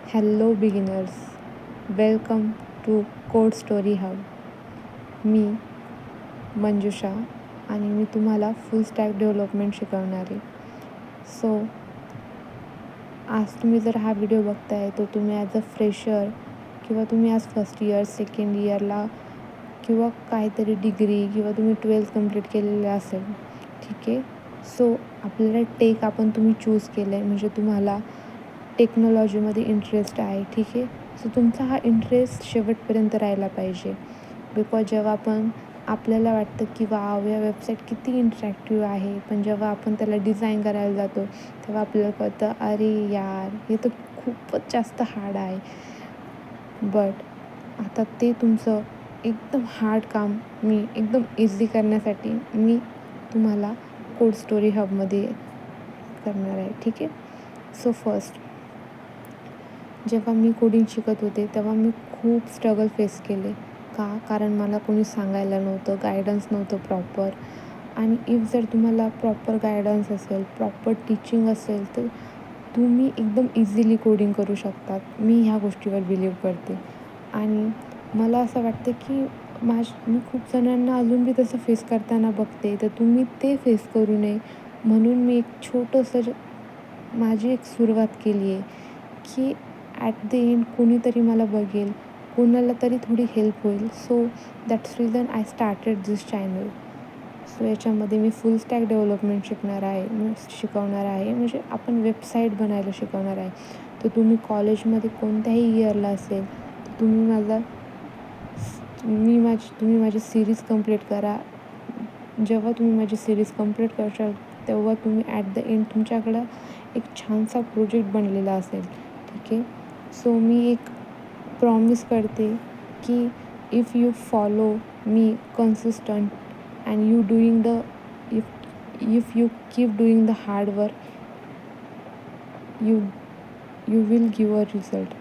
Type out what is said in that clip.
Hello beginners, welcome to code story hub. मी मंजुषा आणि मी तुम्हाला फुल स्टॅक डेव्हलपमेंट शिकवणार आहे. सो आज तुम्ही जर हा व्हिडिओ बघताय तर तुम्ही ॲज अ फ्रेशर किंवा तुम्ही आज फर्स्ट इयर, सेकंड इयरला किंवा काहीतरी डिग्री किंवा तुम्ही 12th कंप्लीट केलेलं असेल. ठीक आहे. सो आपल्याला टेक तुम्ही चूज केलं आहे म्हणजे तुम्हाला टेक्नॉलॉजीमध्ये इंटरेस्ट आहे. ठीक आहे. सो तुमचा हा इंटरेस्ट शेवटपर्यंत राहायला पाहिजे. बिकॉज जेव्हा आपल्याला वाटतं की वाव, या वेबसाईट किती इंटरॅक्टिव्ह आहे, पण जेव्हा आपण त्याला डिझाईन करायला जातो तेव्हा आपल्याला कळतं अरे यार, हे तर खूपच जास्त हार्ड आहे. बट आता ते तुमचं एकदम हार्ड काम मी एकदम इझी करण्यासाठी मी तुम्हाला कोड स्टोरी हबमध्ये करणार आहे. ठीक आहे. सो फर्स्ट, जेव्हा मी कोडिंग शिकत होते तेव्हा मी खूप स्ट्रगल फेस केले. कारण मला कोणी सांगायला नव्हतं, गायडन्स नव्हतं प्रॉपर. आणि इफ जर तुम्हाला प्रॉपर गायडन्स असेल, प्रॉपर टीचिंग असेल तर तुम्ही एकदम इझिली कोडिंग करू शकतात. मी ह्या गोष्टीवर बिलीव करते. आणि मला असं वाटतं की मी खूप जणांना अजून बी तसं फेस करताना बघते, तर तुम्ही ते फेस करू नये म्हणून मी एक छोटंसं माझी एक सुरुवात केली आहे की ॲट द एंड कोणीतरी मला बघेल, कोणाला तरी थोडी हेल्प होईल. So that's reason I started this channel. So याच्यामध्ये मी फुल स्टॅक डेव्हलपमेंट शिकवणार आहे म्हणजे आपण वेबसाईट बनायला शिकवणार आहे. तर तुम्ही कॉलेजमध्ये कोणत्याही इयरला असेल तर तुम्ही माझी सिरीज कंप्लीट करा. जेव्हा तुम्ही माझी सिरीज कंप्लीट करशाल तेव्हा तुम्ही ॲट द एंड तुमच्याकडं एक छानसा प्रोजेक्ट बनलेला असेल. ठीक आहे. सो मी एक प्रॉमिस करते की if you follow me consistent and you doing the if you keep doing the hard work, you will give a result.